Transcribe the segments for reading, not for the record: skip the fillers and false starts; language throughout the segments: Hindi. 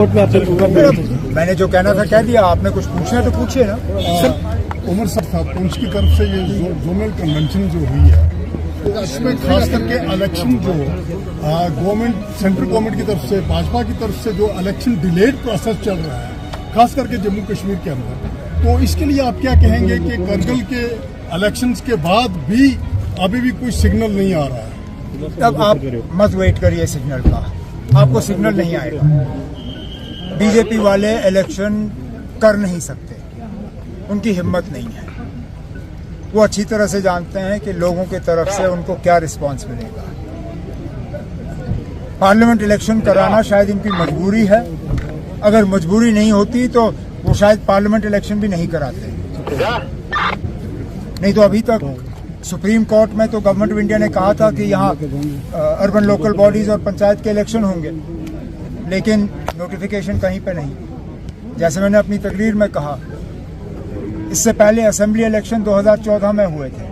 मैंने जो कहना था कह दिया। आपने कुछ पूछना है तो पूछिए ना। सर उमर साहब पुंछ की तरफ से ये जोनल कन्वेंशन जो हुई है, इसमें खास करके इलेक्शन जो गवर्नमेंट सेंट्रल गवर्नमेंट की तरफ से, भाजपा की तरफ से जो इलेक्शन डिलेड प्रोसेस चल रहा है, खास करके जम्मू कश्मीर के अंदर, तो इसके लिए आप क्या कहेंगे कि करगिल के इलेक्शंस के बाद भी अभी भी कोई सिग्नल नहीं आ रहा है? अब आप मत वेट करिए सिग्नल का, आपको सिग्नल नहीं आएगा। बीजेपी वाले इलेक्शन कर नहीं सकते, उनकी हिम्मत नहीं है। वो अच्छी तरह से जानते हैं कि लोगों की तरफ से उनको क्या रिस्पांस मिलेगा। पार्लियामेंट इलेक्शन कराना शायद इनकी मजबूरी है। अगर मजबूरी नहीं होती तो वो शायद पार्लियामेंट इलेक्शन भी नहीं कराते। नहीं तो अभी तक सुप्रीम कोर्ट में तो गवर्नमेंट ऑफ इंडिया ने कहा था कि यहाँ अर्बन लोकल बॉडीज और पंचायत के इलेक्शन होंगे, लेकिन नोटिफिकेशन कहीं पे नहीं। जैसे मैंने अपनी तकरीर में कहा, इससे पहले असेंबली इलेक्शन 2014 में हुए थे।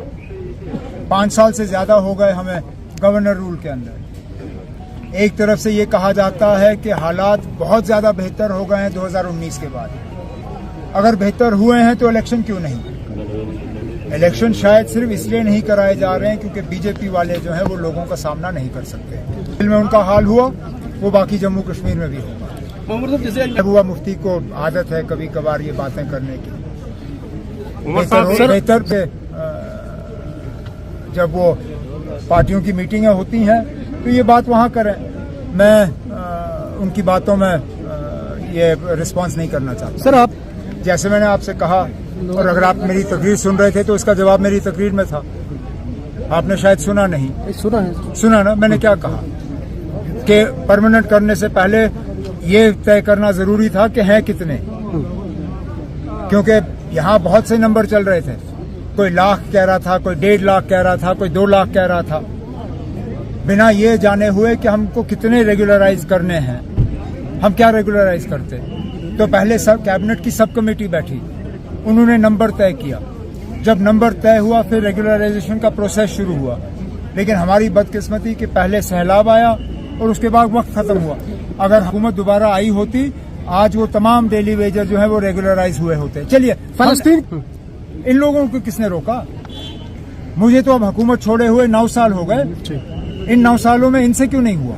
5 साल से ज्यादा हो गए हमें गवर्नर रूल के अंदर। एक तरफ से ये कहा जाता है कि हालात बहुत ज्यादा बेहतर हो गए हैं 2019 के बाद। अगर बेहतर हुए हैं तो इलेक्शन क्यों नहीं? इलेक्शन शायद सिर्फ इसलिए नहीं कराए जा रहे हैं क्योंकि बीजेपी वाले जो है वो लोगों का सामना नहीं कर सकते। दिल में उनका हाल हुआ, वो बाकी जम्मू कश्मीर में भी होगा। महबूबा मुफ्ती को आदत है कभी कभार ये बातें करने की। बेहतर पे जब वो पार्टियों की मीटिंगें होती हैं तो ये बात वहां करें। मैं उनकी बातों में ये रिस्पांस नहीं करना चाहता। सर आप जैसे मैंने आपसे कहा, और अगर आप मेरी तकरीर सुन रहे थे तो इसका जवाब मेरी तकरीर में था। आपने शायद सुना नहीं। सुना ना? मैंने क्या कहा कि परमानेंट करने से पहले ये तय करना जरूरी था कि हैं कितने, क्योंकि यहाँ बहुत से नंबर चल रहे थे। कोई लाख कह रहा था, कोई 1.5 लाख कह रहा था, कोई 2 लाख कह रहा था, बिना ये जाने हुए कि हमको कितने रेगुलराइज करने हैं। हम क्या रेगुलराइज करते? तो पहले सब कैबिनेट की सब कमेटी बैठी, उन्होंने नंबर तय किया। जब नंबर तय हुआ फिर रेगुलराइजेशन का प्रोसेस शुरू हुआ। लेकिन हमारी बदकिस्मती कि पहले सैलाब आया और उसके बाद वक्त खत्म हुआ। अगर हुकूमत दोबारा आई होती, आज वो तमाम डेली वेजर जो है वो रेगुलराइज हुए होते। चलिए, फलस्तीन इन लोगों को किसने रोका? मुझे तो अब हुकूमत छोड़े हुए 9 साल हो गए। इन 9 सालों में इनसे क्यों नहीं हुआ?